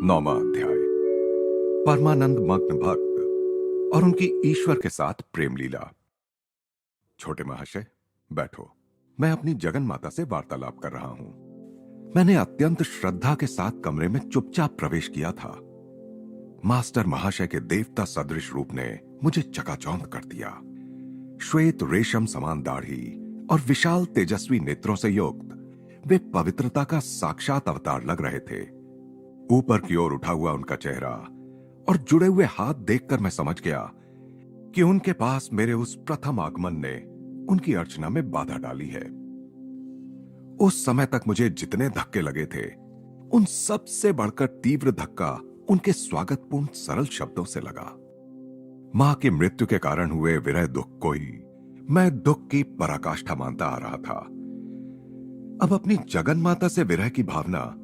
9वां अध्याय। परमानंद मग्न भक्त और उनकी ईश्वर के साथ प्रेम लीला। छोटे महाशय, बैठो। मैं अपनी जगन माता से वार्तालाप कर रहा हूं। मैंने अत्यंत श्रद्धा के साथ कमरे में चुपचाप प्रवेश किया था। मास्टर महाशय के देवता सदृश रूप ने मुझे चकाचौंध कर दिया। श्वेत रेशम समान दाढ़ी और विशाल तेजस्वी नेत्रों से युक्त वे पवित्रता का साक्षात अवतार लग रहे थे। ऊपर की ओर उठा हुआ उनका चेहरा और जुड़े हुए हाथ देखकर मैं समझ गया कि उनके पास मेरे उस प्रथम आगमन ने उनकी अर्चना में बाधा डाली है। उस समय तक मुझे जितने धक्के लगे थे, उन सब से बढ़कर तीव्र धक्का उनके स्वागतपूर्ण सरल शब्दों से लगा। मां की मृत्यु के कारण हुए विरह दुख को ही मैं दुख की पराकाष्ठा मानता आ रहा था। अब अपनी जगन माता से विरह की भावना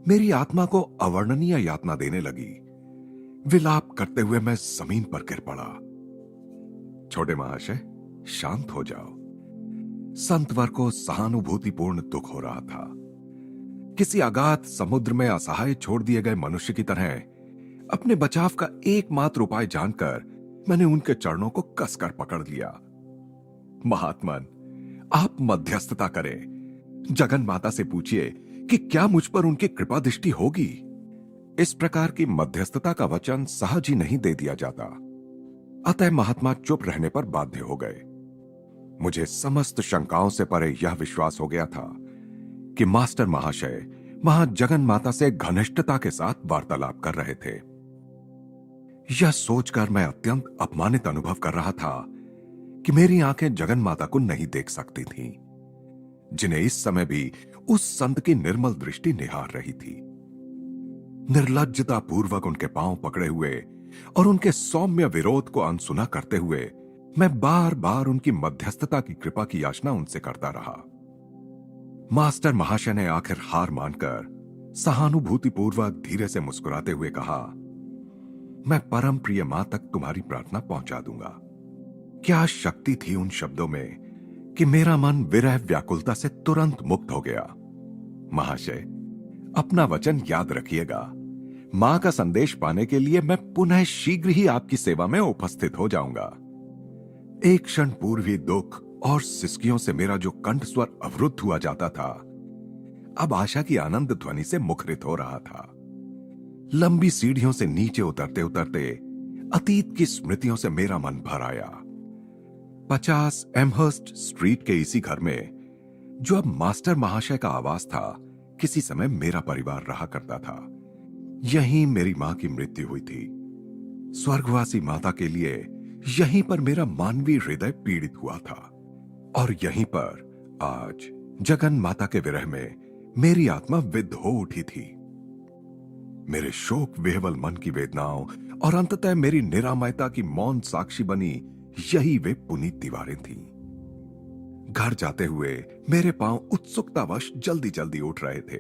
मेरी आत्मा को अवर्णनीय यातना देने लगी। विलाप करते हुए मैं जमीन पर गिर पड़ा। छोटे महाशय, शांत हो जाओ। संतवर को सहानुभूतिपूर्ण दुख हो रहा था। किसी अगाध समुद्र में असहाय छोड़ दिए गए मनुष्य की तरह अपने बचाव का एकमात्र उपाय जानकर मैंने उनके चरणों को कसकर पकड़ लिया। महात्मन, आप मध्यस्थता करें। जगन माता से पूछिए कि क्या मुझ पर उनकी कृपा दृष्टि होगी। इस प्रकार की मध्यस्थता का वचन सहज ही नहीं दे दिया जाता। अतः महात्मा चुप रहने पर बाध्य हो गए। मुझे समस्त शंकाओं से परे यह विश्वास हो गया था कि मास्टर महाशय वहां जगन माता से घनिष्ठता के साथ वार्तालाप कर रहे थे। यह सोचकर मैं अत्यंत अपमानित अनुभव कर रहा था कि मेरी आंखें जगन माता को नहीं देख सकती थीं, जिन्हें इस समय भी उस संत की निर्मल दृष्टि निहार रही थी। निर्लज्जता पूर्वक उनके पांव पकड़े हुए और उनके सौम्य विरोध को अनसुना करते हुए मैं बार बार उनकी मध्यस्थता की कृपा की याचना उनसे करता रहा। मास्टर महाशय ने आखिर हार मानकर सहानुभूतिपूर्वक धीरे से मुस्कुराते हुए कहा, मैं परम प्रिय मां तक तुम्हारी प्रार्थना पहुंचा दूंगा। क्या शक्ति थी उन शब्दों में कि मेरा मन विरह व्याकुलता से तुरंत मुक्त हो गया। महाशय, अपना वचन याद रखिएगा। मां का संदेश पाने के लिए मैं पुनः शीघ्र ही आपकी सेवा में उपस्थित हो जाऊंगा। एक क्षण पूर्व ही दुख और सिसकियों से मेरा जो कंठ स्वर अवरुद्ध हुआ जाता था, अब आशा की आनंद ध्वनि से मुखरित हो रहा था। लंबी सीढ़ियों से नीचे उतरते उतरते अतीत की स्मृतियों से मेरा मन भर आया। 50 एमहर्स्ट स्ट्रीट के इसी घर में, जो अब मास्टर महाशय का आवास था, किसी समय मेरा परिवार रहा करता था। यहीं मेरी मां की मृत्यु हुई थी। स्वर्गवासी माता के लिए यहीं पर मेरा मानवीय हृदय पीड़ित हुआ था। और यहीं पर आज जगन माता के विरह में मेरी आत्मा विद्ध हो उठी थी। मेरे शोक विह्वल मन की वेदनाओं और अंततः मेरी निरामयता की मौन साक्षी बनी यही वे पुनीत दीवारें थीं। घर जाते हुए मेरे पांव उत्सुकतावश जल्दी जल्दी उठ रहे थे।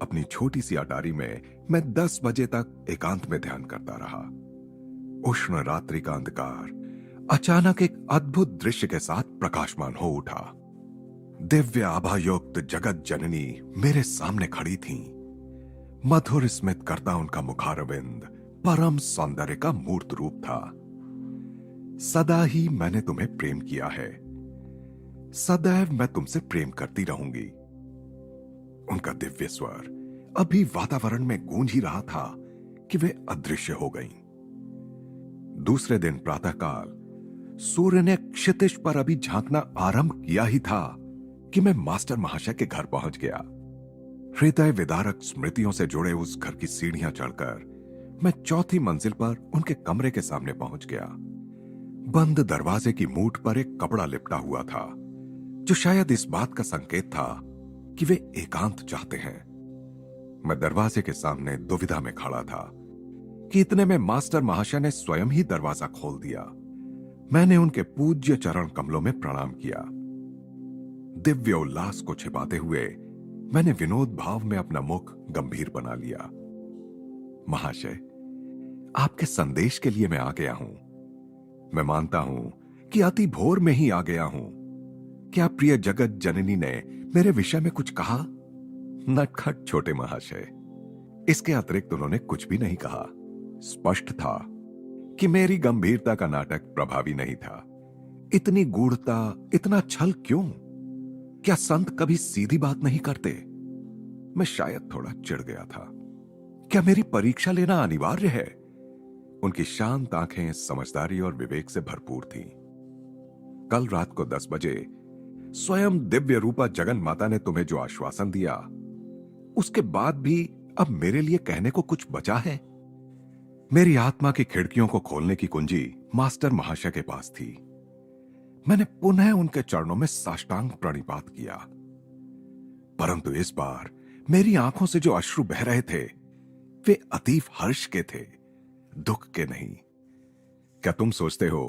अपनी छोटी सी अटारी में मैं 10 बजे तक एकांत में ध्यान करता रहा। उष्ण रात्रि का अंधकार अचानक एक अद्भुत दृश्य के साथ प्रकाशमान हो उठा। दिव्य आभायुक्त जगत जननी मेरे सामने खड़ी थीं। मधुर स्मित करता उनका मुखारविंद परम सौंदर्य का मूर्त रूप था। सदा ही मैंने तुम्हें प्रेम किया है, सदैव मैं तुमसे प्रेम करती रहूंगी। उनका दिव्य स्वर अभी वातावरण में गूंज ही रहा था कि वे अदृश्य हो गईं। दूसरे दिन प्रातःकाल सूर्य ने क्षितिज पर अभी झांकना आरंभ किया ही था कि मैं मास्टर महाशय के घर पहुंच गया। हृदय विदारक स्मृतियों से जुड़े उस घर की सीढ़ियां चढ़कर मैं चौथी मंजिल पर उनके कमरे के सामने पहुंच गया। बंद दरवाजे की मूठ पर एक कपड़ा लिपटा हुआ था, जो शायद इस बात का संकेत था कि वे एकांत चाहते हैं। मैं दरवाजे के सामने दुविधा में खड़ा था कि इतने में मास्टर महाशय ने स्वयं ही दरवाजा खोल दिया। मैंने उनके पूज्य चरण कमलों में प्रणाम किया। दिव्य उल्लास को छिपाते हुए मैंने विनोद भाव में अपना मुख गंभीर बना लिया। महाशय, आपके संदेश के लिए मैं आ गया हूं। मैं मानता हूं कि अति भोर में ही आ गया हूं। क्या प्रिय जगत जननी ने मेरे विषय में कुछ कहा? नटखट छोटे महाशय, इसके अतिरिक्त उन्होंने कुछ भी नहीं कहा। स्पष्ट था कि मेरी गंभीरता का नाटक प्रभावी नहीं था। इतनी गूढ़ता, इतना छल क्यों? क्या संत कभी सीधी बात नहीं करते? मैं शायद थोड़ा चिढ़ गया था। क्या मेरी परीक्षा लेना अनिवार्य है? उनकी शांत आंखें समझदारी और विवेक से भरपूर थीं। कल रात को 10 बजे स्वयं दिव्य रूपा जगन माता ने तुम्हें जो आश्वासन दिया, उसके बाद भी अब मेरे लिए कहने को कुछ बचा है? मेरी आत्मा की खिड़कियों को खोलने की कुंजी मास्टर महाशय के पास थी। मैंने पुनः उनके चरणों में साष्टांग प्रणिपात किया, परंतु इस बार मेरी आंखों से जो अश्रु बह रहे थे वे अतीव हर्ष के थे, दुख के नहीं। क्या तुम सोचते हो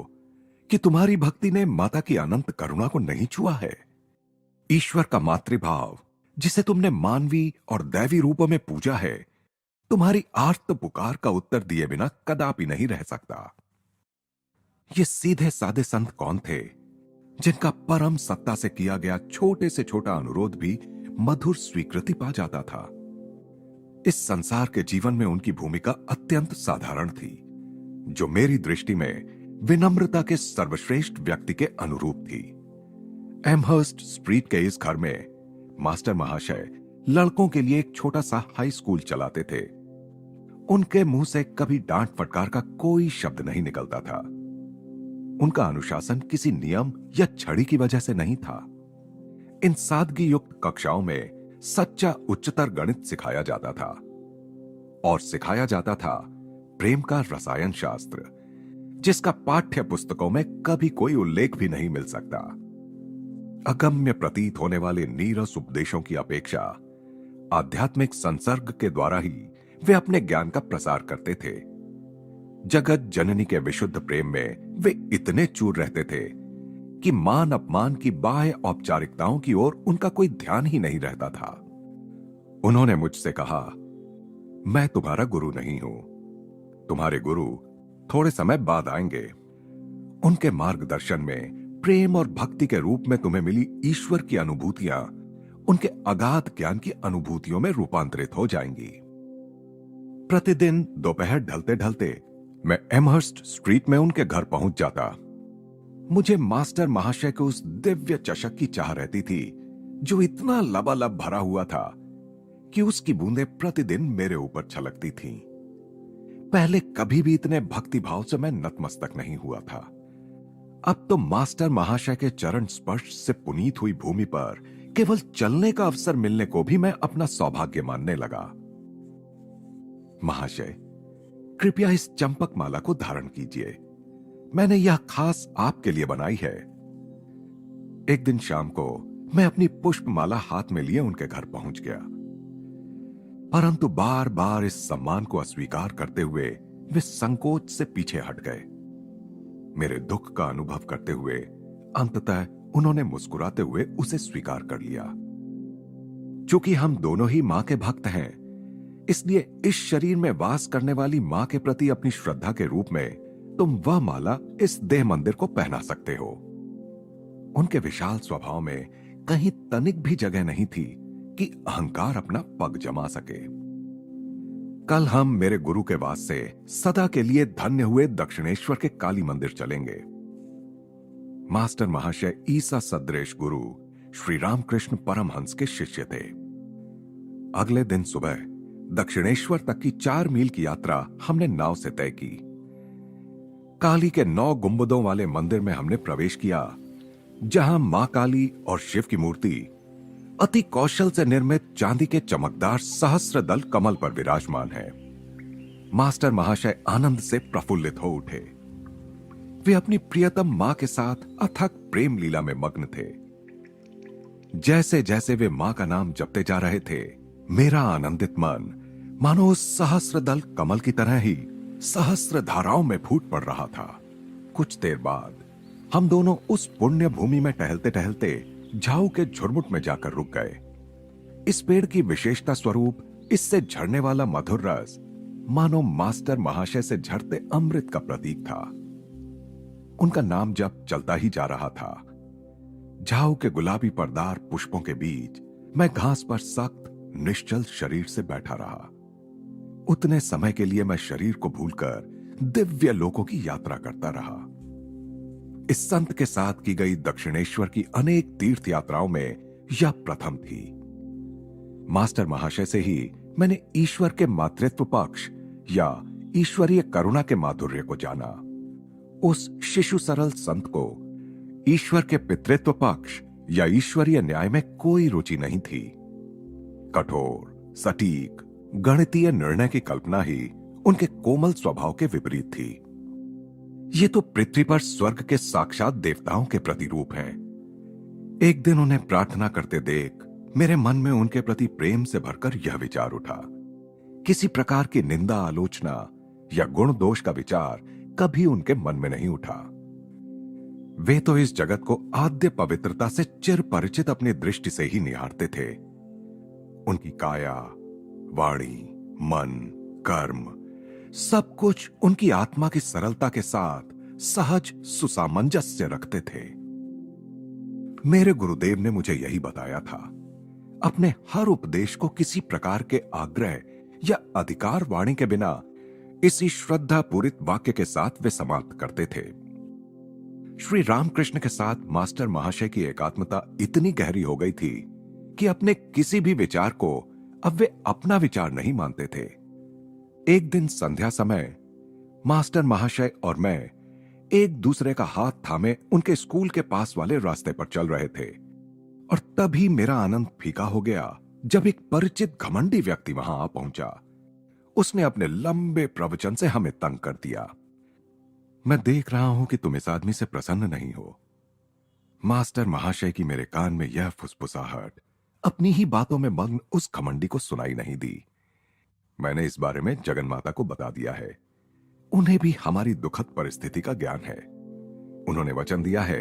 कि तुम्हारी भक्ति ने माता की अनंत करुणा को नहीं छुआ है? ईश्वर का मातृभाव, जिसे तुमने मानवी और दैवी रूपों में पूजा है, तुम्हारी आर्त पुकार का उत्तर दिए बिना कदापि नहीं रह सकता। ये सीधे साधे संत कौन थे जिनका परम सत्ता से किया गया छोटे से छोटा अनुरोध भी मधुर स्वीकृति पा जाता था? इस संसार के जीवन में उनकी भूमिका अत्यंत साधारण थी, जो मेरी दृष्टि में विनम्रता के सर्वश्रेष्ठ व्यक्ति के अनुरूप थी। एमहर्स्ट स्ट्रीट के इस घर में मास्टर महाशय लड़कों के लिए एक छोटा सा हाई स्कूल चलाते थे। उनके मुंह से कभी डांट फटकार का कोई शब्द नहीं निकलता था। उनका अनुशासन किसी नियम या छड़ी की वजह से नहीं था। इन सादगी युक्त कक्षाओं में सच्चा उच्चतर गणित सिखाया जाता था, और सिखाया जाता था प्रेम का रसायन शास्त्र, जिसका पाठ्य पुस्तकों में कभी कोई उल्लेख भी नहीं मिल सकता। अगम्य प्रतीत होने वाले नीरस उपदेशों की अपेक्षा आध्यात्मिक संसर्ग के द्वारा ही वे अपने ज्ञान का प्रसार करते थे। जगत जननी के विशुद्ध प्रेम में वे इतने चूर रहते थे कि मान अपमान की बाह्य औपचारिकताओं की ओर उनका कोई ध्यान ही नहीं रहता था। उन्होंने मुझसे कहा, मैं तुम्हारा गुरु नहीं हूं, तुम्हारे गुरु थोड़े समय बाद आएंगे। उनके मार्गदर्शन में प्रेम और भक्ति के रूप में तुम्हें मिली ईश्वर की अनुभूतियां उनके अगाध ज्ञान की अनुभूतियों में रूपांतरित हो जाएंगी। प्रतिदिन दोपहर ढलते ढलते मैं एमहर्स्ट स्ट्रीट में उनके घर पहुंच जाता। मुझे मास्टर महाशय के उस दिव्य चषक की चाह रहती थी, जो इतना लबालब भरा हुआ था कि उसकी बूंदें प्रतिदिन मेरे ऊपर छलकती थीं। पहले कभी भी इतने भक्ति भाव से मैं नतमस्तक नहीं हुआ था। अब तो मास्टर महाशय के चरण स्पर्श से पुनीत हुई भूमि पर केवल चलने का अवसर मिलने को भी मैं अपना सौभाग्य मानने लगा। महाशय, कृपया इस चंपक माला को धारण कीजिए, मैंने यह खास आपके लिए बनाई है। एक दिन शाम को मैं अपनी पुष्पमाला हाथ में लिए उनके घर पहुंच गया, परंतु बार बार इस सम्मान को अस्वीकार करते हुए वे संकोच से पीछे हट गए। मेरे दुख का अनुभव करते हुए अंततः उन्होंने मुस्कुराते हुए उसे स्वीकार कर लिया। चूंकि हम दोनों ही मां के भक्त हैं, इसलिए इस शरीर में वास करने वाली मां के प्रति अपनी श्रद्धा के रूप में तुम वह माला इस देह मंदिर को पहना सकते हो। उनके विशाल स्वभाव में कहीं तनिक भी जगह नहीं थी कि अहंकार अपना पग जमा सके। कल हम मेरे गुरु के वास से सदा के लिए धन्य हुए दक्षिणेश्वर के काली मंदिर चलेंगे। मास्टर महाशय ईसा सदृश गुरु श्री रामकृष्ण परमहंस के शिष्य थे। अगले दिन सुबह दक्षिणेश्वर तक की 4 मील की यात्रा हमने नाव से तय की। काली के 9 गुंबदों वाले मंदिर में हमने प्रवेश किया, जहां मां काली और शिव की मूर्ति अति कौशल से निर्मित चांदी के चमकदार सहस्र दल कमल पर विराजमान है। मास्टर महाशय आनंद से प्रफुल्लित हो उठे। वे अपनी प्रियतम मां के साथ अथक प्रेम लीला में मग्न थे। जैसे जैसे वे मां का नाम जपते जा रहे थे, मेरा आनंदित मन मानो उस सहस्र दल कमल की तरह ही सहस्र धाराओं में फूट पड़ रहा था। कुछ देर बाद हम दोनों उस पुण्य भूमि में टहलते टहलते झाऊ के झुरमुट में जाकर रुक गए। इस पेड़ की विशेषता स्वरूप इससे झरने वाला मधुर रस मानो मास्टर महाशय से झरते अमृत का प्रतीक था। उनका नाम जब चलता ही जा रहा था। झाऊ के गुलाबी पर्दार पुष्पों के बीच मैं घास पर सख्त निश्चल शरीर से बैठा रहा। उतने समय के लिए मैं शरीर को भूलकर दिव्य लोकों की यात्रा करता रहा। इस संत के साथ की गई दक्षिणेश्वर की अनेक तीर्थ यात्राओं में यह प्रथम थी। मास्टर महाशय से ही मैंने ईश्वर के मातृत्व पक्ष या ईश्वरीय करुणा के माधुर्य को जाना। उस शिशु सरल संत को ईश्वर के पितृत्व पक्ष या ईश्वरीय न्याय में कोई रुचि नहीं थी। कठोर, सटीक, गणितीय निर्णय की कल्पना ही उनके कोमल स्वभाव के विपरीत थी। ये तो पृथ्वी पर स्वर्ग के साक्षात देवताओं के प्रतिरूप हैं। एक दिन उन्हें प्रार्थना करते देख मेरे मन में उनके प्रति प्रेम से भरकर यह विचार उठा। किसी प्रकार की निंदा, आलोचना या गुण दोष का विचार कभी उनके मन में नहीं उठा। वे तो इस जगत को आद्य पवित्रता से चिर परिचित अपनी दृष्टि से ही निहारते थे। उनकी काया, वाणी, मन, कर्म सब कुछ उनकी आत्मा की सरलता के साथ सहज सुसामंजस्य रखते थे। मेरे गुरुदेव ने मुझे यही बताया था। अपने हर उपदेश को किसी प्रकार के आग्रह या अधिकार वाणी के बिना इसी श्रद्धा पूरित वाक्य के साथ वे समाप्त करते थे। श्री रामकृष्ण के साथ मास्टर महाशय की एकात्मता इतनी गहरी हो गई थी कि अपने किसी भी विचार को अब वे अपना विचार नहीं मानते थे। एक दिन संध्या समय मास्टर महाशय और मैं एक दूसरे का हाथ थामे उनके स्कूल के पास वाले रास्ते पर चल रहे थे और तभी मेरा आनंद फीका हो गया जब एक परिचित घमंडी व्यक्ति वहां आ पहुंचा। उसने अपने लंबे प्रवचन से हमें तंग कर दिया। मैं देख रहा हूं कि तुम इस आदमी से प्रसन्न नहीं हो। मास्टर महाशय की मेरे कान में यह फुसफुसाहट अपनी ही बातों में मग्न उस घमंडी को सुनाई नहीं दी। मैंने इस बारे में जगन माता को बता दिया है। उन्हें भी हमारी दुखद परिस्थिति का ज्ञान है। उन्होंने वचन दिया है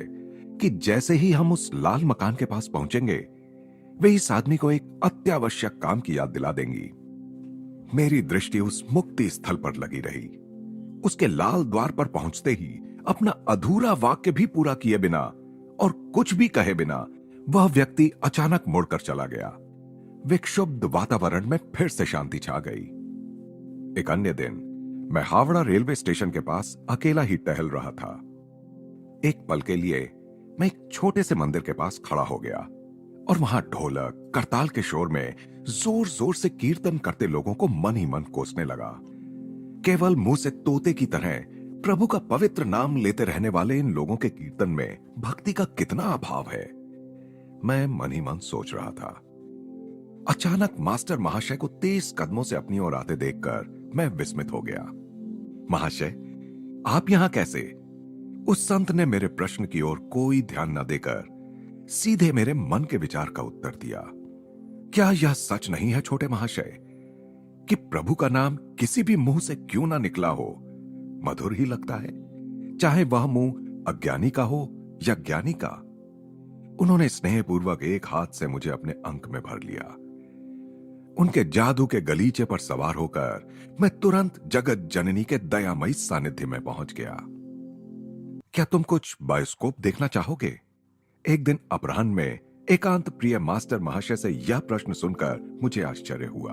कि जैसे ही हम उस लाल मकान के पास पहुंचेंगे वे इस आदमी को एक अत्यावश्यक काम की याद दिला देंगी। मेरी दृष्टि उस मुक्ति स्थल पर लगी रही। उसके लाल द्वार पर पहुंचते ही अपना अधूरा वाक्य भी पूरा किए बिना और कुछ भी कहे बिना वह व्यक्ति अचानक मुड़कर चला गया। विक्षुब्ध वातावरण में फिर से शांति छा गई। एक अन्य दिन मैं हावड़ा रेलवे स्टेशन के पास अकेला ही टहल रहा था। एक पल के लिए मैं एक छोटे से मंदिर के पास खड़ा हो गया और वहां ढोलक, करताल के शोर में जोर जोर से कीर्तन करते लोगों को मन ही मन कोसने लगा। केवल मुंह से तोते की तरह प्रभु का पवित्र नाम लेते रहने वाले इन लोगों के कीर्तन में भक्ति का कितना अभाव है, मैं मन ही मन सोच रहा था। अचानक मास्टर महाशय को तेज कदमों से अपनी ओर आते देखकर मैं विस्मित हो गया। महाशय, आप यहां कैसे? उस संत ने मेरे प्रश्न की ओर कोई ध्यान न देकर सीधे मेरे मन के विचार का उत्तर दिया। क्या यह सच नहीं है छोटे महाशय कि प्रभु का नाम किसी भी मुंह से क्यों ना निकला हो मधुर ही लगता है, चाहे वह मुंह अज्ञानी का हो या ज्ञानी का? उन्होंने स्नेहपूर्वक एक हाथ से मुझे अपने अंक में भर लिया। उनके जादू के गलीचे पर सवार होकर मैं तुरंत जगत जननी के दयामयी सानिध्य में पहुंच गया। क्या तुम कुछ बायोस्कोप देखना चाहोगे? एक दिन अपराह्न में एकांत प्रिय मास्टर महाशय से यह प्रश्न सुनकर मुझे आश्चर्य हुआ।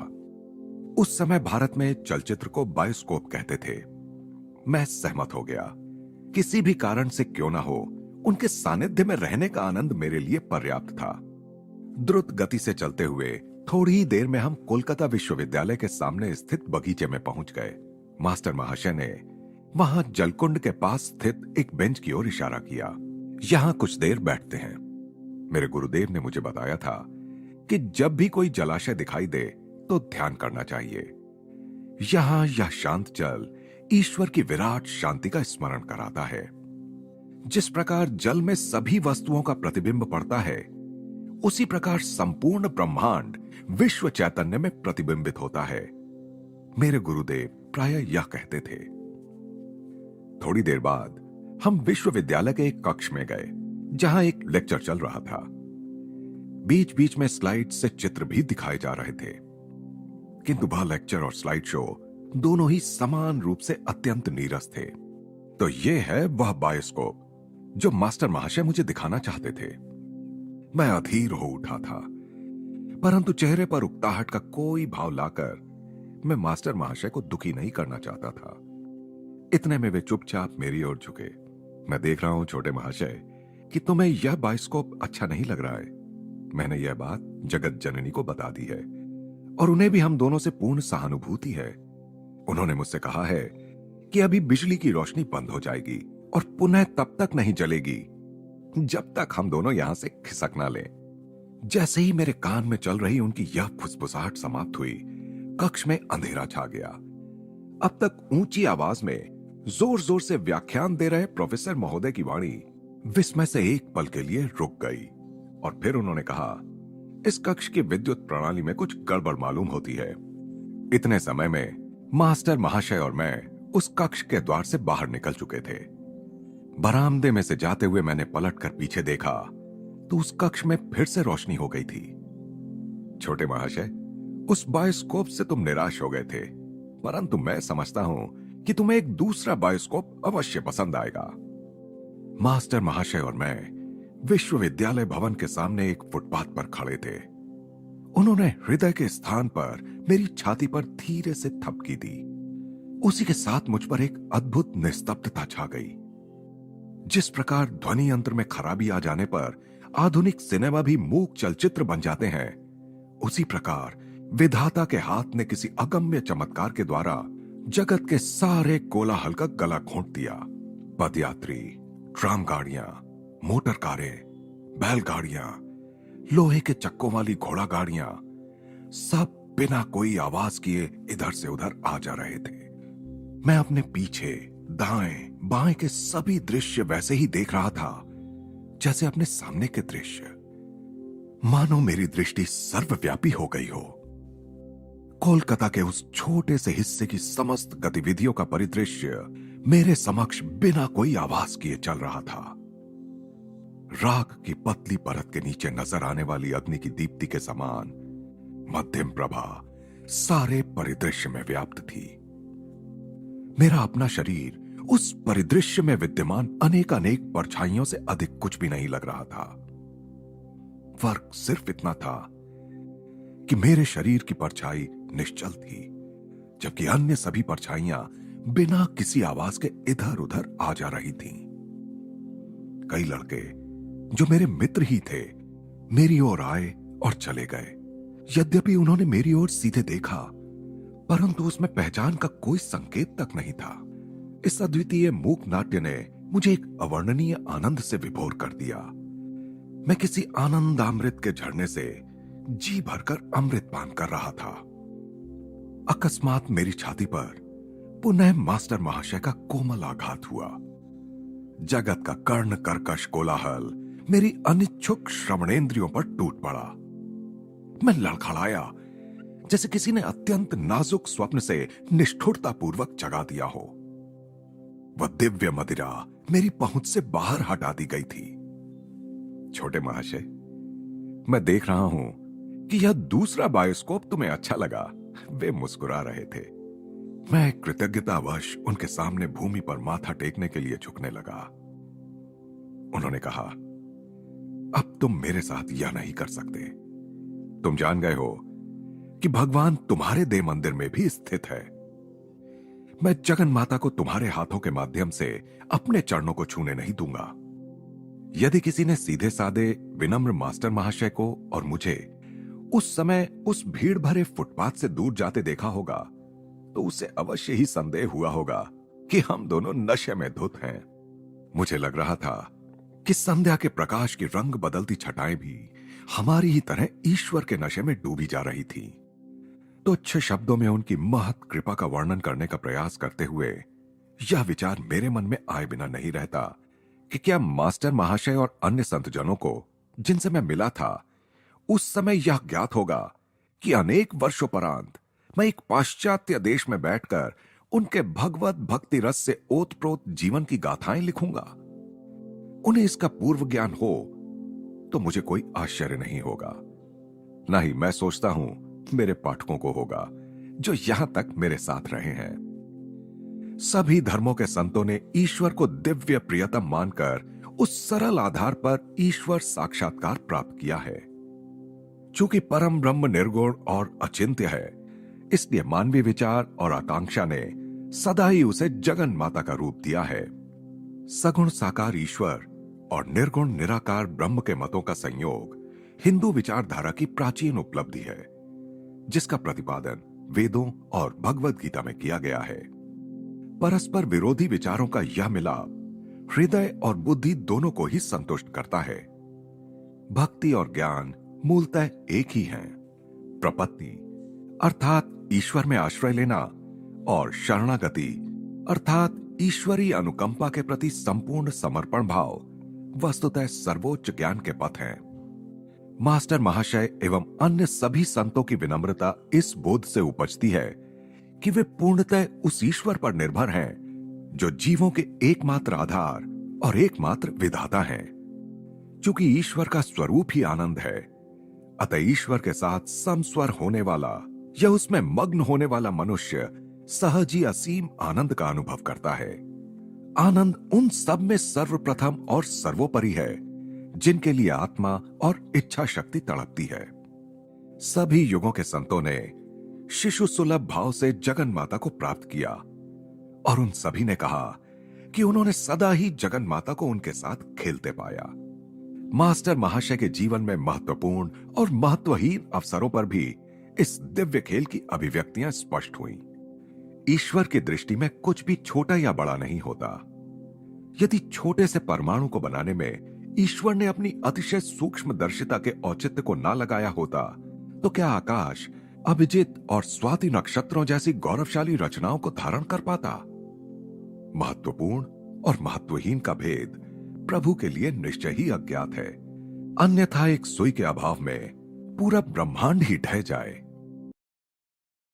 उस समय भारत में चलचित्र को बायोस्कोप कहते थे। मैं सहमत हो गया। किसी भी कारण से क्यों ना हो, उनके सानिध्य में रहने का आनंद मेरे लिए पर्याप्त था। द्रुत गति से चलते हुए थोड़ी ही देर में हम कोलकाता विश्वविद्यालय के सामने स्थित बगीचे में पहुंच गए। मास्टर महाशय ने वहां जलकुंड के पास स्थित एक बेंच की ओर इशारा किया। यहां कुछ देर बैठते हैं। मेरे गुरुदेव ने मुझे बताया था कि जब भी कोई जलाशय दिखाई दे तो ध्यान करना चाहिए। यहां यह शांत जल ईश्वर की विराट शांति का स्मरण कराता है। जिस प्रकार जल में सभी वस्तुओं का प्रतिबिंब पड़ता है, उसी प्रकार संपूर्ण ब्रह्मांड विश्व चैतन्य में प्रतिबिंबित होता है। मेरे गुरुदेव प्रायः यह कहते थे। थोड़ी देर बाद हम विश्वविद्यालय के एक कक्ष में गए जहां एक लेक्चर चल रहा था। बीच बीच में स्लाइड से चित्र भी दिखाए जा रहे थे, किंतु वह लेक्चर और स्लाइड शो दोनों ही समान रूप से अत्यंत नीरस थे। तो यह है वह बायोस्कोप जो मास्टर महाशय मुझे दिखाना चाहते थे। मैं अधीर हो उठा था, परंतु चेहरे पर उकताहट का कोई भाव लाकर मैं मास्टर महाशय को दुखी नहीं करना चाहता था। इतने में वे चुपचाप मेरी ओर झुके। मैं देख रहा हूं छोटे महाशय कि तुम्हें यह बायोस्कोप अच्छा नहीं लग रहा है। मैंने यह बात जगत जननी को बता दी है और उन्हें भी हम दोनों से पूर्ण सहानुभूति है। उन्होंने मुझसे कहा है कि अभी बिजली की रोशनी बंद हो जाएगी और पुनः तब तक नहीं जलेगी जब तक हम दोनों यहां से खिसक ना लें। जैसे ही मेरे कान में चल रही उनकी यह फुसफुसाहट समाप्त हुई, कक्ष में अंधेरा छा गया। अब तक ऊंची आवाज में जोर जोर से व्याख्यान दे रहे प्रोफेसर महोदय की वाणी विस्मय से एक पल के लिए रुक गई और फिर उन्होंने कहा, इस कक्ष की विद्युत प्रणाली में कुछ गड़बड़ मालूम होती है। इतने समय में मास्टर महाशय और मैं उस कक्ष के द्वार से बाहर निकल चुके थे। बरामदे में से जाते हुए मैंने पलटकर पीछे देखा तो उस कक्ष में फिर से रोशनी हो गई थी। छोटे महाशय, उस बायोस्कोप से तुम निराश हो गए थे, परंतु मैं समझता हूं कि तुम्हें एक दूसरा बायोस्कोप अवश्य पसंद आएगा। मास्टर महाशय और मैं विश्वविद्यालय भवन के सामने एक फुटपाथ पर खड़े थे। उन्होंने हृदय के स्थान पर मेरी छाती पर धीरे से थपकी दी। उसी के साथ मुझ पर एक अद्भुत निस्तब्धता छा गई। जिस प्रकार ध्वनि यंत्र में खराबी आ जाने पर आधुनिक सिनेमा भी मूक चलचित्र बन जाते हैं, उसी प्रकार विधाता के हाथ ने किसी अगम्य चमत्कार के द्वारा जगत के सारे कोलाहल का गला घोंट दिया। पदयात्री, ट्राम गाड़ियां, मोटर कारें, बैलगाड़ियां, लोहे के चक्कों वाली घोड़ा गाड़ियां, सब बिना कोई आवाज किए इधर से उधर आ जा रहे थे। मैं अपने पीछे, दाएं, बाएं के सभी दृश्य वैसे ही देख रहा था जैसे अपने सामने के दृश्य। मानो मेरी दृष्टि सर्वव्यापी हो गई हो। कोलकाता के उस छोटे से हिस्से की समस्त गतिविधियों का परिदृश्य मेरे समक्ष बिना कोई आवाज किए चल रहा था। राख की पतली परत के नीचे नजर आने वाली अग्नि की दीप्ति के समान मध्यम प्रभा सारे परिदृश्य में व्याप्त थी। मेरा अपना शरीर उस परिदृश्य में विद्यमान अनेक परछाइयों से अधिक कुछ भी नहीं लग रहा था। फर्क सिर्फ इतना था कि मेरे शरीर की परछाई निश्चल थी, जबकि अन्य सभी परछाइयां बिना किसी आवाज के इधर उधर आ जा रही थीं। कई लड़के जो मेरे मित्र ही थे मेरी ओर आए और चले गए। यद्यपि उन्होंने मेरी ओर सीधे देखा, परंतु उसमें पहचान का कोई संकेत तक नहीं था। इस अद्वितीय मूक नाट्य ने मुझे एक अवर्णनीय आनंद से विभोर कर दिया। मैं किसी आनंदामृत के झरने से जी भरकर अमृत पान कर रहा था। अकस्मात मेरी छाती पर पुनः मास्टर महाशय का कोमल आघात हुआ। जगत का कर्ण कर्कश कोलाहल मेरी अनिच्छुक श्रवणेंद्रियों पर टूट पड़ा। मैं लड़खड़ाया जैसे किसी ने अत्यंत नाजुक स्वप्न से निष्ठुरता पूर्वक जगा दिया हो। वह दिव्य मदिरा मेरी पहुंच से बाहर हटा दी गई थी। छोटे महाशय, मैं देख रहा हूं कि यह दूसरा बायोस्कोप तुम्हें अच्छा लगा। वे मुस्कुरा रहे थे। मैं कृतज्ञतावश उनके सामने भूमि पर माथा टेकने के लिए झुकने लगा। उन्होंने कहा, अब तुम मेरे साथ यह नहीं कर सकते। तुम जान गए हो कि भगवान तुम्हारे देह मंदिर में भी स्थित है। मैं जगन माता को तुम्हारे हाथों के माध्यम से अपने चरणों को छूने नहीं दूंगा। यदि किसी ने सीधे साधे विनम्र मास्टर महाशय को और मुझे उस समय उस भीड़ भरे फुटपाथ से दूर जाते देखा होगा तो उसे अवश्य ही संदेह हुआ होगा कि हम दोनों नशे में धुत हैं। मुझे लग रहा था कि संध्या के प्रकाश की रंग बदलती छटाएं भी हमारी ही तरह ईश्वर के नशे में डूबी जा रही थी। तुच्छ शब्दों में उनकी महत कृपा का वर्णन करने का प्रयास करते हुए यह विचार मेरे मन में आए बिना नहीं रहता कि क्या मास्टर महाशय और अन्य संतजनों को जिनसे मैं मिला था उस समय यह ज्ञात होगा कि अनेक वर्षों परांत मैं एक पाश्चात्य देश में बैठकर उनके भगवत भक्ति रस से ओतप्रोत जीवन की गाथाएं लिखूंगा। उन्हें इसका पूर्व ज्ञान हो तो मुझे कोई आश्चर्य नहीं होगा। न ही मैं सोचता हूं मेरे पाठकों को होगा जो यहां तक मेरे साथ रहे हैं। सभी धर्मों के संतों ने ईश्वर को दिव्य प्रियतम मानकर उस सरल आधार पर ईश्वर साक्षात्कार प्राप्त किया है। चूंकि परम ब्रह्म निर्गुण और अचिंत्य है, इसलिए मानवीय विचार और आकांक्षा ने सदा ही उसे जगन माता का रूप दिया है। सगुण साकार ईश्वर और निर्गुण निराकार ब्रह्म के मतों का संयोग हिंदू विचारधारा की प्राचीन उपलब्धि है, जिसका प्रतिपादन वेदों और भगवद गीता में किया गया है। परस्पर विरोधी विचारों का यह मिलाप हृदय और बुद्धि दोनों को ही संतुष्ट करता है। भक्ति और ज्ञान मूलतः एक ही हैं। प्रपत्ति अर्थात ईश्वर में आश्रय लेना और शरणागति अर्थात ईश्वरीय अनुकंपा के प्रति संपूर्ण समर्पण भाव वस्तुतः सर्वोच्च ज्ञान के पथ हैं। मास्टर महाशय एवं अन्य सभी संतों की विनम्रता इस बोध से उपजती है कि वे पूर्णतः उस ईश्वर पर निर्भर हैं जो जीवों के एकमात्र आधार और एकमात्र विधाता हैं। चूंकि ईश्वर का स्वरूप ही आनंद है, अतः ईश्वर के साथ समस्वर होने वाला या उसमें मग्न होने वाला मनुष्य सहज ही असीम आनंद का अनुभव करता है। आनंद उन सब में सर्वप्रथम और सर्वोपरि है जिनके लिए आत्मा और इच्छा शक्ति तड़पती है। सभी युगों के संतों ने शिशु सुलभ भाव से जगन माता को प्राप्त किया और उन सभी ने कहा कि उन्होंने सदा ही जगन माता को उनके साथ खेलते पाया। मास्टर महाशय के जीवन में महत्वपूर्ण और महत्वहीन अवसरों पर भी इस दिव्य खेल की अभिव्यक्तियां स्पष्ट हुई। ईश्वर की दृष्टि में कुछ भी छोटा या बड़ा नहीं होता। यदि छोटे से परमाणु को बनाने में ईश्वर ने अपनी अतिशय सूक्ष्मदर्शिता के औचित्य को ना लगाया होता, तो क्या आकाश अभिजित और स्वाति नक्षत्रों जैसी गौरवशाली रचनाओं को धारण कर पाता? महत्वपूर्ण और महत्वहीन का भेद प्रभु के लिए निश्चय ही अज्ञात है, अन्यथा एक सुई के अभाव में पूरा ब्रह्मांड ही ढह जाए।